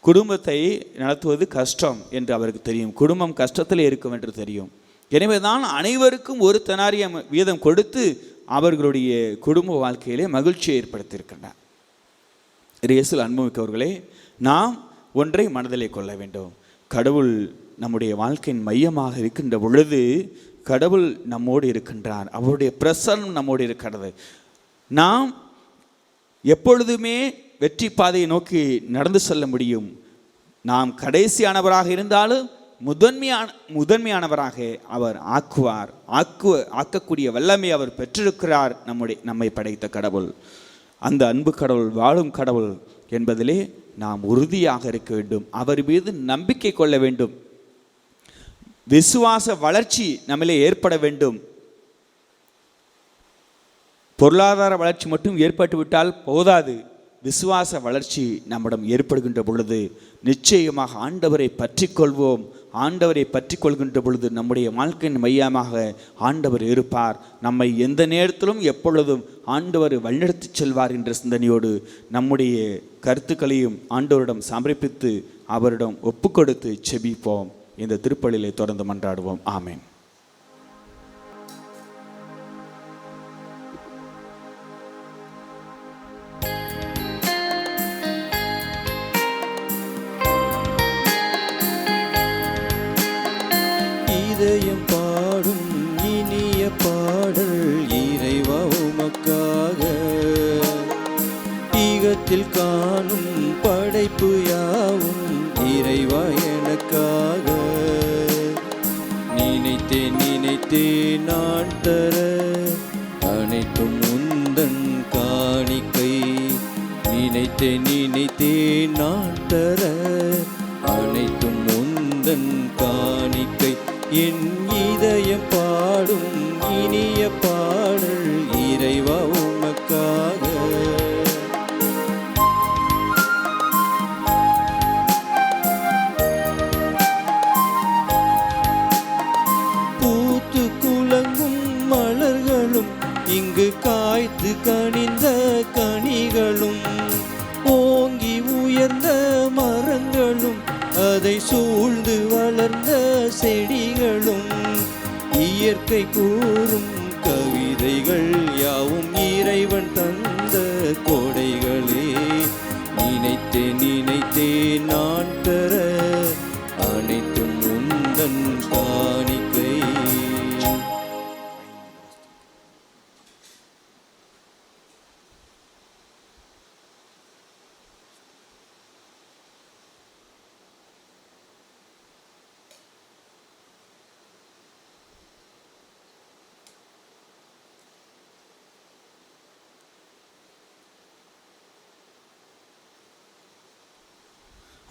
S2: குடும்பத்தை நடத்துவது கஷ்டம் என்று அவருக்கு தெரியும். குடும்பம் கஷ்டத்தில் இருக்கும் என்று தெரியும். எனவே தான் அனைவருக்கும் ஒரு தெனாரிய வீதம் கொடுத்து அவர்களுடைய குடும்ப வாழ்க்கையிலே மகிழ்ச்சியை ஏற்படுத்தியிருக்கின்றார். இயேசுவில் அன்புமிக்கவர்களே, நாம் ஒன்றை மனதிலே கொள்ள வேண்டும். கடவுள் நம்முடைய வாழ்க்கையின் மையமாக இருக்கின்ற பொழுது கடவுள் நம்மோடு இருக்கின்றார். அவருடைய பிரசன்னம் நம்மோடு இருக்கிறது. நாம் எப்பொழுதுமே வெற்றி பாதையை நோக்கி நடந்து செல்ல முடியும். நாம் கடைசியானவராக இருந்தாலும் முதன்மையானவராக அவர் ஆக்கக்கூடிய வல்லமை அவர் பெற்றிருக்கிறார். நம்மை படைத்த கடவுள், அந்த அன்பு கடவுள், வாழும் கடவுள் என்பதிலே நாம் உறுதியாக இருக்க வேண்டும். அவர் மீது நம்பிக்கை கொள்ள வேண்டும். விசுவாச வளர்ச்சி நம்மிலே ஏற்பட வேண்டும். பொருளாதார வளர்ச்சி மட்டும் ஏற்பட்டுவிட்டால் போதாது. விசுவாச வளர்ச்சி நம்மிடம் ஏற்படுகின்ற பொழுது நிச்சயமாக ஆண்டவரை பற்றி கொள்வோம். ஆண்டவரை பற்றி கொள்கின்ற பொழுது நம்முடைய வாழ்க்கையின் மையமாக ஆண்டவர் இருப்பார். நம்மை எந்த நேரத்திலும் எப்பொழுதும் ஆண்டவர் வழிநடத்தி செல்வார் என்ற சிந்தனையோடு நம்முடைய கருத்துக்களையும் ஆண்டவரிடம் சமர்ப்பித்து அவரிடம் ஒப்பு கொடுத்து செபிப்போம். இந்த திருப்பலியிலே தொடர்ந்து மன்றாடுவோம். ஆமென்.
S1: இதயம் பாடும் இனிய பாடல் இறைவா உமக்காக, ஈகத்தில் காணும் படைப்பு யாவும் இறைவா எனக்காக. நினைத்தேன் நான் தர அனைத்தும் உந்தன் காணிக்கை. நினைத்தேன் நான் தர அனைத்தும் உந்தன் காணிக்கை. என் இதயம் பாடும் இனிய பாடல் இறைவா உமக்காக. பூத்து குலங்கும் மலர்களும் இங்கு காய்த்து கனிந்த கனிகளும், ஓங்கி உயர்ந்த மரங்களும் அதை சூழ்ந்து வளர்ந்த செடிகளும், இயற்கை கூறும் கவிதைகள் யாவும் இறைவன் தந்த கொடைகளே. நினைத்தேன் நான் தர அனைத்தும் உந்தன் காணிக்கை.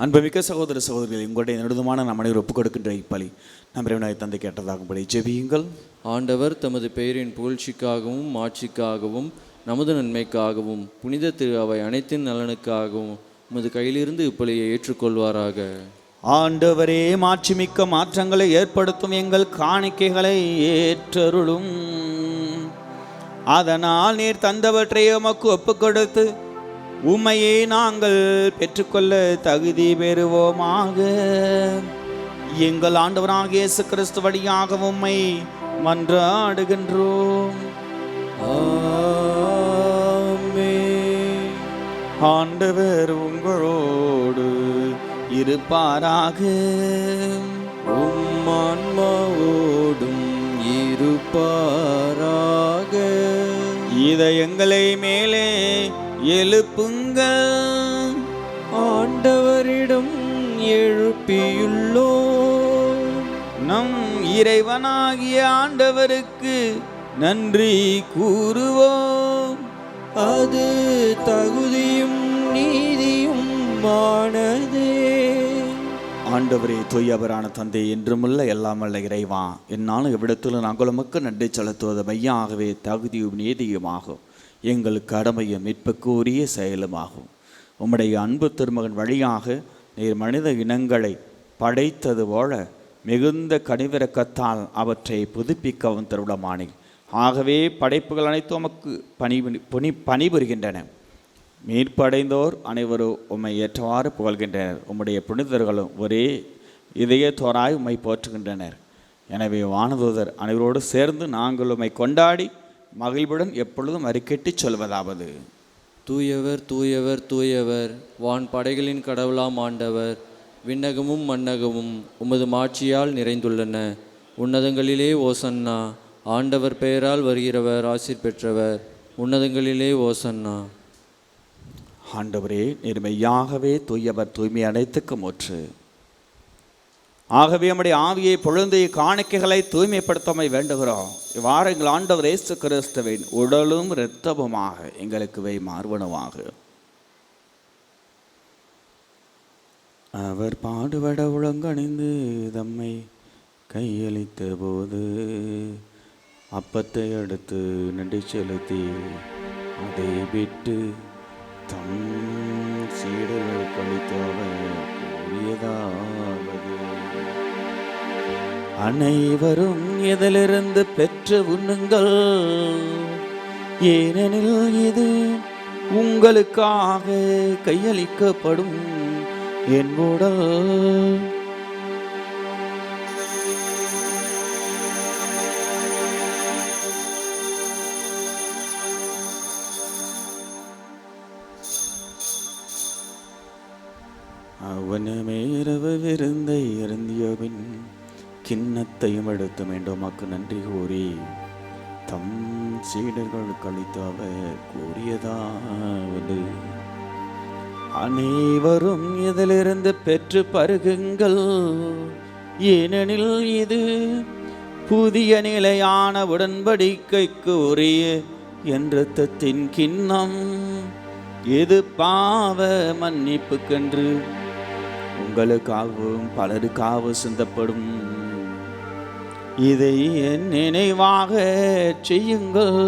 S2: அன்புமிக்க சகோதர சகோதரிகள், உங்களுடைய நெடுதுமான நம் அனைவரும் ஒப்புக் கொடுக்கின்ற இப்பலி நம் இறைவனாய் தந்தை கேட்டதாகும்படி ஜெபியுங்கள்.
S3: ஆண்டவர் தமது பெயரின் புகழ்ச்சிக்காகவும் மாட்சிக்காகவும் நமது நன்மைக்காகவும் புனித திரு அவை அனைத்தின் நலனுக்காகவும் உமது கையிலிருந்து இப்பலியை ஏற்றுக்கொள்வாராக.
S2: ஆண்டவரே, மாட்சிமிக்க மாற்றங்களை ஏற்படுத்தும் எங்கள் காணிக்கைகளை ஏற்றருளும். அதனால் நீர் தந்தவற்றை உமக்கு ஒப்புக் கொடுத்து உம்மையே நாங்கள் பெற்றுக்கொள்ள தகுதி பெறுவோமாக. எங்கள் ஆண்டவராகிய இயேசு கிறிஸ்து வழியாக உம்மை மன்றாடுகின்றோம்.
S1: ஆமென்.
S2: ஆண்டவர் உங்களோடு இருப்பாராக.
S1: உம் ஆன்மாவோடும் இருப்பாராக.
S2: இதயங்களை மேலே எழுப்புங்கள்,
S1: ஆண்டவரிடம் எழுப்புங்கள். எழுப்பியுள்ளோம்.
S2: நம் இறைவனாகிய ஆண்டவருக்கு நன்றி கூறுவோம்.
S1: அது தகுதியும் நீதியும் ஆனதே.
S2: ஆண்டவரே, தூயவரான தந்தை, என்றுமுள்ள எல்லாம் வல்ல இறைவா, என்னாலும் எவ்விடத்திலும் நாங்கள் உமக்கு நன்றி செலுத்துவது மையாகவே தகுதியும் நீதியுமாகும். எங்கள் கடமையும் மீட்புக்கு உரிய செயலுமாகும். உம்முடைய அன்பு திருமகன் வழியாக நீர் மனித இனங்களை படைத்தது போல மிகுந்த கனிவிரக்கத்தால் அவற்றை புதுப்பிக்கவும் திருவிழமானீர். ஆகவே படைப்புகள் அனைத்தும் உமக்கு பணிபுரிகின்றன. மீட்படைந்தோர் அனைவரும் உம்மை ஏற்றவாறு புகழ்கின்றனர். உம்முடைய புனிதர்களும் ஒரே இதயத்தோராய் உம்மை போற்றுகின்றனர். எனவே வானதூதர் அனைவரோடு சேர்ந்து நாங்கள் உம்மை கொண்டாடி மகிழ்வுடன் எப்பொழுதும் அறிக்கையிட்டு சொல்வதாவது:
S3: தூயவர் தூயவர் தூயவர், வான் படைகளின் கடவுளாம் ஆண்டவர். விண்ணகமும் மண்ணகமும் உமது மாட்சியால் நிறைந்துள்ளன. உன்னதங்களிலே ஓசன்னா. ஆண்டவர் பெயரால் வருகிறவர் ஆசீர் பெற்றவர். உன்னதங்களிலே ஓசன்னா.
S2: ஆண்டவரே, நீர் மெய்யாகவே தூயவர், தூய்மை அனைத்துக்கும் ஒற்று. ஆகவே நம்முடைய ஆவியை பொழுந்தைய காணிக்கைகளை தூய்மைப்படுத்தமை வேண்டுகிறோம். இவ்வாறு எங்கள் ஆண்டவர் இயேசு கிறிஸ்துவின் உடலும் இரத்தமுமாக எங்களுக்கு மாறுவனவாக. அவர் பாடுபட உளங்கணிந்து தம்மை கையளித்த போது அப்பத்தை எடுத்து நன்றி செலுத்தி அதை விட்டு தம் சீடர்களுக்கு அளித்தவர் கூறியதாவது: அனைவரும் இதிலிருந்து பெற்று உண்ணுங்கள், ஏனெனில் இது உங்களுக்காக கையளிக்கப்படும் என் உடல். அவனமேரவ விருந்தை அருந்தியபின் கிண்ணத்தையும் எடுத்து மீண்டுமாக்கு நன்றி கூறி தம் சீடர்கள் கழித்தவ கூறியதாவது: அனைவரும் இதிலிருந்து பெற்று பருகுங்கள், ஏனெனில் இது புதிய நிலையான உடன்படிக்கைக்கு உரிய என் இரத்தத்தின் கிண்ணம். இது பாவ மன்னிப்புக்கென்று உங்களுக்காகவும் பலருக்காகவும் சிந்தப்படும். இதை என் நினைவாக செய்யுங்கள்.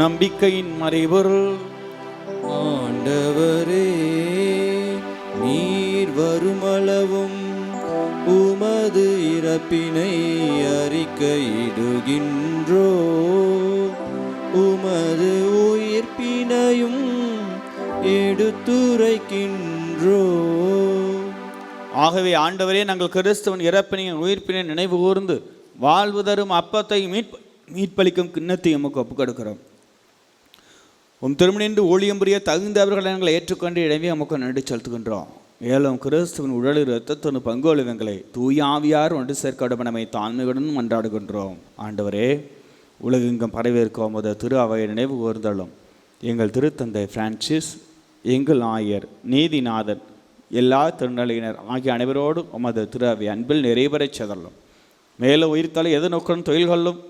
S2: நம்பிக்கையின் மறைபொருள்:
S1: ஆண்டவரே, நீர் வருமளவும் உமது இறப்பினை அறிக்கையிடுகின்றோ, உமது உயிர்ப்பினையும் எடுத்துரைக்கின்றோ.
S2: ஆகவே ஆண்டவரே, நாங்கள் கிறிஸ்துவின் இறப்பினையும் உயிர்ப்பினை நினைவு கூர்ந்து வாழ்வு தரும் அப்பத்தை மீட்பளிக்கும் கிண்ணத்தை எமக்கு ஒப்புக்கொடுக்கிறோம். திருமணின்று ஊழியம் புரிய தகுந்தவர்களை நாங்கள் ஏற்றுக்கொண்டு இடமே நமக்கு நன்றி செலுத்துகின்றோம். மேலும் கிறிஸ்துவின் உடல் இரத்தத்தின் பங்கோலிவங்களை தூய ஆவியார் ஒன்று சேர்க்கடமை தாழ்மையுடன் மன்றாடுகின்றோம். ஆண்டவரே, உலகெங்கும் பரவேற்கும் உமது திரு அவையை நினைவு கூர்ந்தள்ளும். எங்கள் திருத்தந்தை பிரான்சிஸ், எங்கள் ஆயர், நீதிநாதன், எல்லா திருநிலையினர் ஆகிய அனைவரோடு உமது திரு அவை அன்பில் நிறைவேறச் செதள்ளும். மேலும் உயிர்த்தலை எது நோக்கணும் தொழில்களும்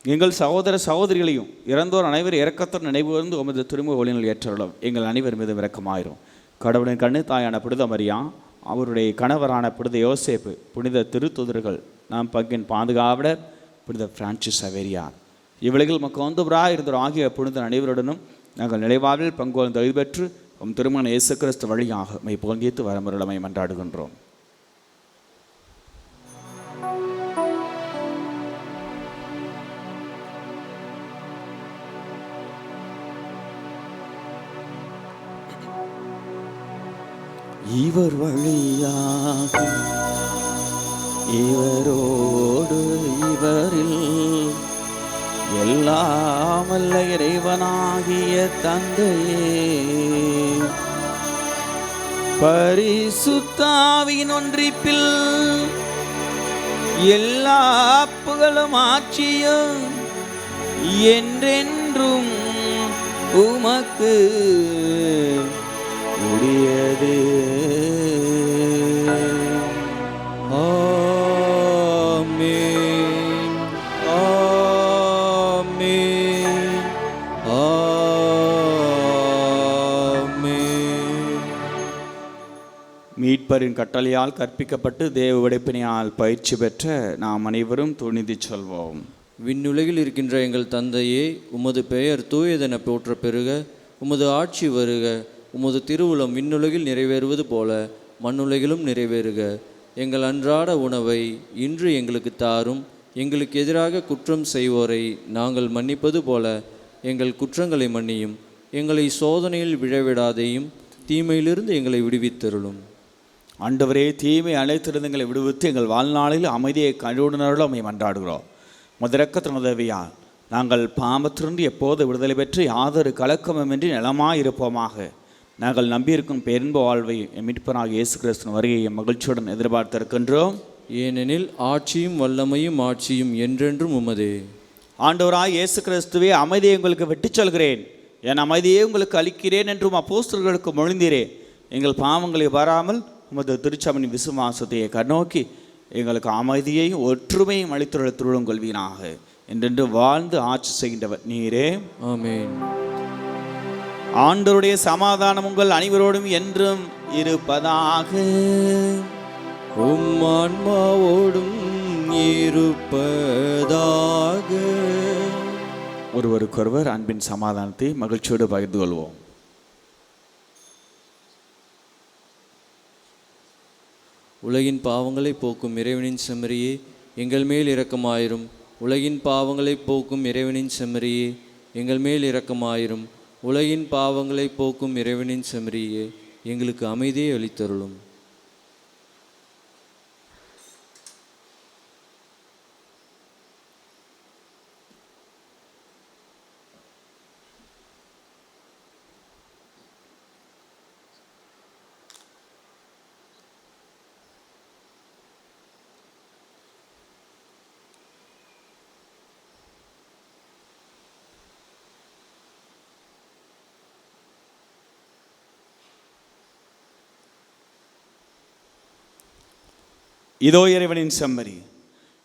S2: எங்கள் சகோதர சகோதரிகளையும் இறந்தோர் அனைவரும் இரக்கத்துடன் நினைவு கூர்ந்து உமது திரும்ப ஒளியில் ஏற்றலும். எங்கள் அனைவர் மீதும் இரக்கமாயிரும். கடவுளின் கண்ணு தாயான புனித மரியா, அவருடைய கணவரான புனித யோசேப்பு, புனித திருத்துதர்கள், நாம் பங்கின் பாதுகாவலர் புனித பிரான்சிஸ் சவேரியார், இவ்வுலகில் மக்கள் இருந்தோர் ஆகிய புனித அனைவருடனும் நாங்கள் நிலைவாழ்வில் பங்கோல் தகுதி பெற்று திருமண இயேசு கிறிஸ்து வழியாக மை பொங்கித்து வரமுறைமை மன்றாடுகின்றோம். இவர் வழியாக இவரோடு இவரில் எல்லாமல்ல இறைவனாகிய தந்தையே,
S1: பரிசுத்தாவியின் ஒன்றிப்பில் எல்லா புகழும் ஆட்சியும் என்றென்றும் உமக்கு உரியது. ஆமென், ஆமென், ஆமென்.
S2: மீட்பரின் கட்டளையால் கற்பிக்கப்பட்டு தேவ விடைப்பினையால் பயிற்சி பெற்ற நாம் அனைவரும் துணிந்து சொல்வோம்.
S3: விண்ணுலகில் இருக்கின்ற எங்கள் தந்தையே, உமது பெயர் தூயதென போற்ற பெருக, உமது ஆட்சி வருக, உமது திருவுளம் விண்ணுலகில் நிறைவேறுவது போல மண்ணுலகிலும் நிறைவேறுக. எங்கள் அன்றாட உணவை இன்று எங்களுக்கு தாரும். எங்களுக்கு எதிராக குற்றம் செய்வோரை நாங்கள் மன்னிப்பது போல எங்கள் குற்றங்களை மன்னியும். எங்களை சோதனையில் விழவிடாதையும், தீமையிலிருந்து எங்களை விடுவித்தருளும்.
S2: ஆண்டவரே, தீமை அனைத்திலிருந்து எங்களை விடுவித்து எங்கள் வாழ்நாளில் அமைதியை கண்டுணர்வுடன் நம்மை மன்றாடுகிறோம். முதரக்கத்தின் உதவியால் நாங்கள் பாவத்திலிருந்து எப்போது விடுதலை பெற்று யாதொரு கலக்கமுமின்றி நலமாயிருப்போமாக. நாங்கள் நம்பியிருக்கும் பேரின்ப வாழ்வை மீட்பராக இயேசு கிறிஸ்துவின் வருகையை மகிழ்ச்சியுடன் எதிர்பார்த்திருக்கின்றோம்.
S3: ஏனெனில் ஆட்சியும் வல்லமையும் ஆட்சியும் என்றென்றும் உமதே.
S2: ஆண்டவராய் இயேசு கிறிஸ்துவே, அமைதியை உங்களுக்கு விட்டுச் சொல்கிறேன், என் அமைதியை உங்களுக்கு அளிக்கிறேன் என்றும் அப்போஸ்தலர்களுக்கு மொழிந்தீரேன். எங்கள் பாவங்களை வராமல் உமது திருச்சபையின் விசுவாசத்தை கண்ணோக்கி எங்களுக்கு அமைதியையும் ஒற்றுமையும் அளித்துள்ள திருளும் கொள்வீனாக. என்றென்று வாழ்ந்து ஆட்சி செய்கின்றவர் நீரே.
S3: ஆமென்.
S2: ஆண்டவருடைய சமாதானம் உங்கள் அனைவரோடும் என்றும் இருப்பதாக.
S1: உம் ஆன்மாவோடும் இருப்பதாக.
S2: ஒருவருக்கொருவர் அன்பின் சமாதானத்தை மகிழ்ச்சியோடு பகிர்ந்து கொள்வோம்.
S3: உலகின் பாவங்களை போக்கும் இறைவனின் செம்மறியே, எங்கள் மேல் இரக்கமாயிரும். உலகின் பாவங்களை போக்கும் இறைவனின் செம்மறியே, எங்கள் மேல் இரக்கமாயிரும். உலகின் பாவங்களை போக்கும் இறைவனின் செம்மறியே, எங்களுக்கு அமைதியை அளித்தருளும்.
S2: இதோ இறைவனின் செம்மறி,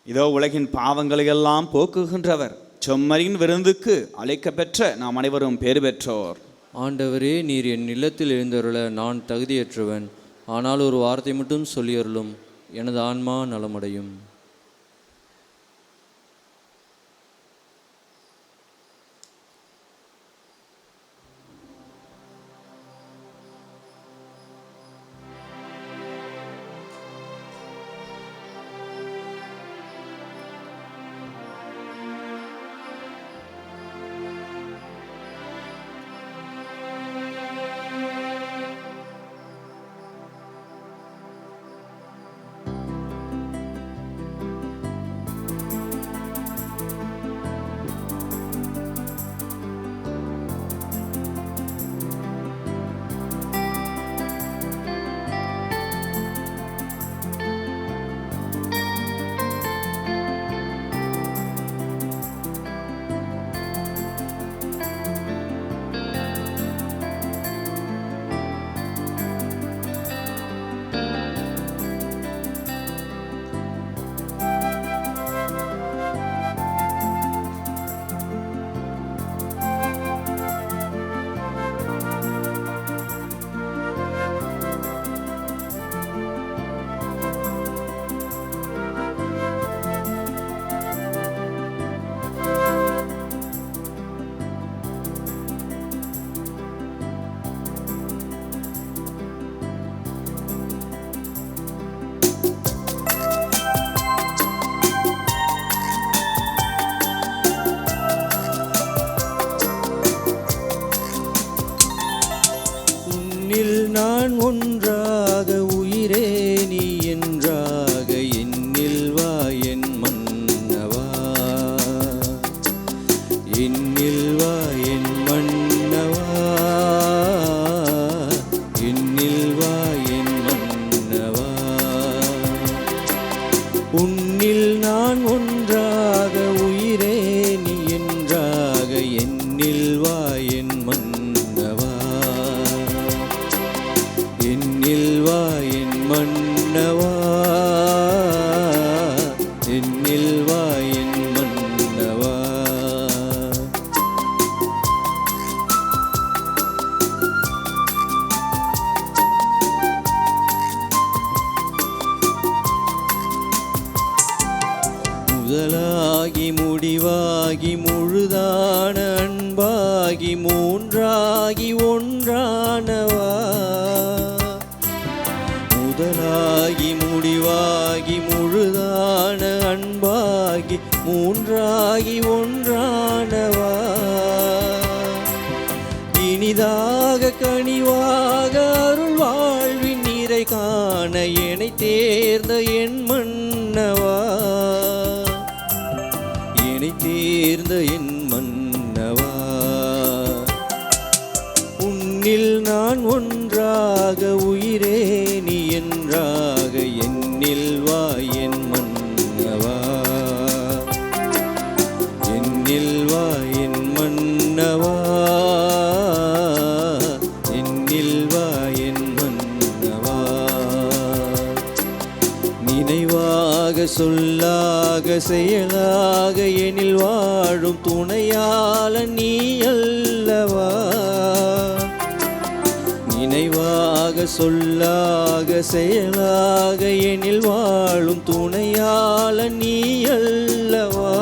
S2: இதோ உலகின் பாவங்களை எல்லாம் போக்குகின்றவர். செம்மறியின் விருந்துக்கு அழைக்கப்பெற்ற நாம் அனைவரும் பேறு பெற்றோர்.
S3: ஆண்டவரே, நீர் என் இல்லத்தில் எழுந்தருள நான் தகுதியற்றவன். ஆனால் ஒரு வார்த்தை மட்டும் சொல்லியருளும், எனது ஆன்மா நலமடையும்.
S1: உன்னில் நான் ஒன்றாக உயிரே நீ என்றாக என்னில் வா என் மன்னவா, என்னில் வா என் மன்னவா, என்னில் வா என் மன்னவா. முதலாகி முடிவாகி முழுதான அன்பாகி மூன்றாகி ஒன்றானவா, முதலாகி முடிவாகி முழுதான அன்பாகி மூன்றாகி ஒன்றானவா, இனிதாக கனிவாக அருள் வாழ்வின் நீரை காண என்னை தேர்ந்த என் மன்னவா, என்னை தேர்ந்த என் மன்னவா. உன்னில் நான் ஒன்றாக உயிரே நீ என்றாக என்னில் வா என் மன்னவா, என்னில் வா என் மன்னவா, என்னில் வா என் மன்னவா. நினைவாக சொல்லாக செயலாக எனில் வாழும் துணையாள நீ அல்லவா, நினைவாக சொல்லாக செயலாக எனில் வாழும் துணையாள நீ அல்லவா.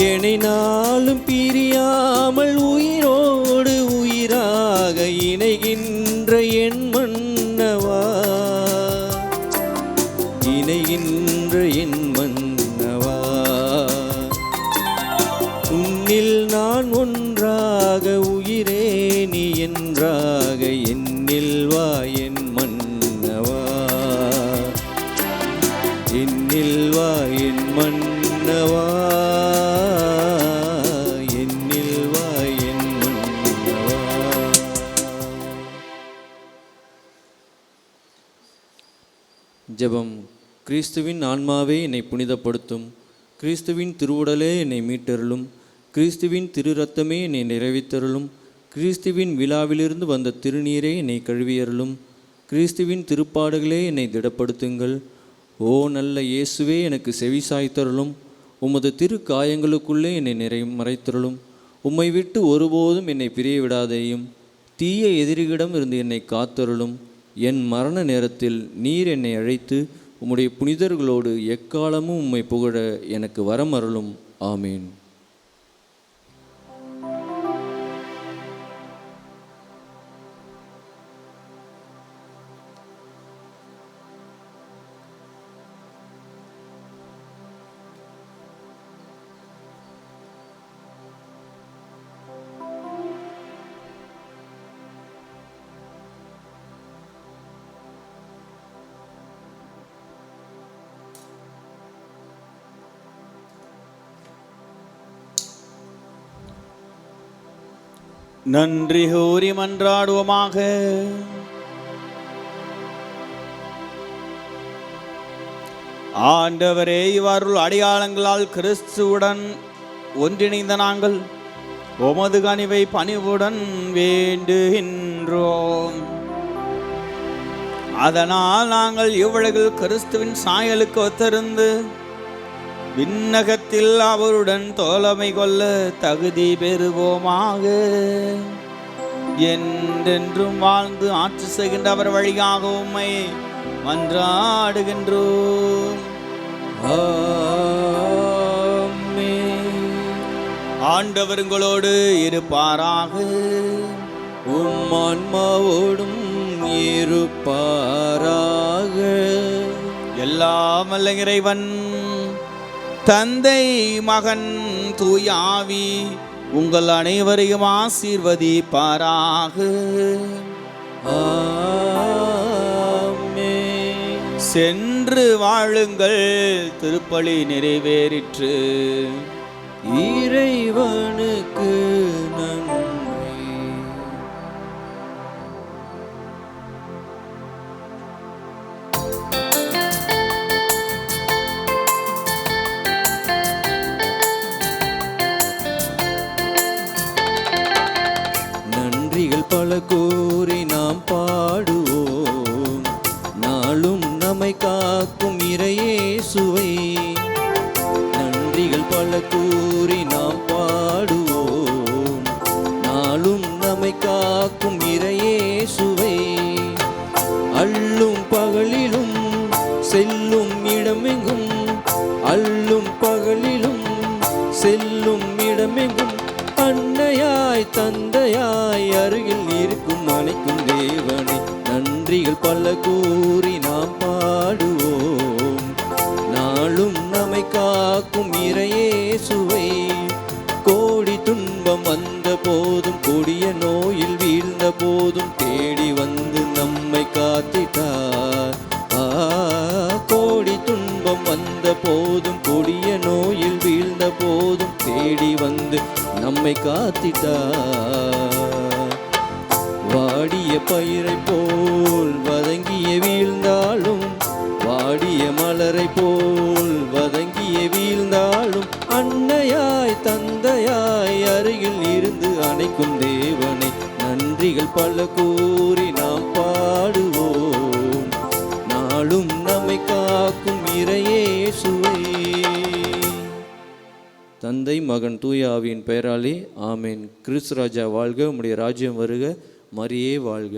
S1: என்னை நாளும் பிரியாமல் உயிரோடு உயிராக இணைகின்ற என் மன்னவா, இணைகின்ற என் மன்னவா. உன்னில் நான் ஒன்றாக உயிரே நீ என்றாக என்னில் வா என் மன்னவா, என்னில் வா என் மன்னவா, என்னில் வா என் மன்னவா.
S3: ஜெபம். கிறிஸ்துவின் ஆன்மாவே என்னை புனிதப்படுத்தும், கிறிஸ்துவின் திருவுடலே என்னை மீட்டருளும், கிறிஸ்துவின் திரு இரத்தமே என்னை நிறைவித்தருளும், கிறிஸ்துவின் விழாவிலிருந்து வந்த திருநீரே என்னை கழுவியருளும், கிறிஸ்துவின் திருப்பாடுகளே என்னை திடப்படுத்துங்கள். ஓ நல்ல இயேசுவே, எனக்கு செவி சாய்த்தருளும், உமது திரு காயங்களுக்குள்ளே என்னை மறைத்தருளும், உம்மை விட்டு ஒருபோதும் என்னை பிரிய விடாதேயும், தீய எதிரிகளிடம் இருந்து என்னை காத்தருளும். என் மரண நேரத்தில் நீர் என்னை அழைத்து உம்முடைய புனிதர்களோடு எக்காலமும் உம்மை புகழ எனக்கு வரம் அருளும். ஆமீன்.
S2: நன்றி கூறி மன்றாடுவோமாக. ஆண்டவரே, இவருள் அடையாளங்களால் கிறிஸ்துவுடன் ஒன்றிணைந்த நாங்கள் உமது கனிவை பணிவுடன் வேண்டுகின்றோம். அதனால் நாங்கள் இவ்வுலகில் கிறிஸ்துவின் சாயலுக்கு ஒத்திருந்து விண்ணகத்தில் அவருடன் தோழமை கொள்ள தகுதி பெறுவோமாக. என்றென்றும் வாழ்ந்து ஆட்சி செய்கின்ற அவர் வழியாக உம்மை மன்றாடுகின்றோம். ஆண்டவர் உங்களோடு இருப்பாராக.
S1: உம் ஆன்மாவோடும் இருப்பாராக.
S2: எல்லாம் வல்ல இறைவன் தந்தை, மகன், தூய ஆவி உங்கள் அனைவரையும் ஆசீர்வதிப்பாராக.
S1: ஆமென்.
S2: சென்று வாழுங்கள், திருப்பலி நிறைவேறிற்று.
S1: இறைவனுக்கு நன்றி. காக்கும் இறையேசுவை நன்றிகள் பல கூறி நாம் பாடுவோம். நாளும் நம்மை காக்கும் இறையேசுவை அள்ளும் பகலிலும் செல்லும் இடமெங்கும், அள்ளும் பகலிலும் செல்லும் இடமெங்கும் அன்னையாய் தந்தையாய் அருகில் இருக்கும் அணைக்கும் தேவனை நன்றிகள் பல கூறி நாம் பாடுவோம். நாளும் நம்மை காக்கும் இறையேசுவை கோடி துன்பம் வந்த போதும் கொடிய நோயில் வீழ்ந்த போதும் தேடி வந்து நம்மை காத்திட்டார். கோடி துன்பம் வந்த போதும் கொடிய நோயில் வீழ்ந்த போதும் தேடி வந்து நம்மை காத்திட்டார். வாடிய பயிரை போல் வதங்கிய வீழ்ந்தாலும், வாடிய மலரை போல் வதங்கிய வீழ்ந்தாலும் அன்னையாய் தந்தையாய் அருகில் இருந்து அணைக்கும் தேவனை நன்றிகள் பல கூறி நாம் பாடுவோம். நாளும் நம்மை காக்கும் இறையேசுவை. தந்தை மகன் தூய ஆவியின் பெயராலே ஆமேன். கிறிஸ்து ராஜா வாழ்க, உம்முடைய ராஜ்யம் வருக, மரியே வாழ்க.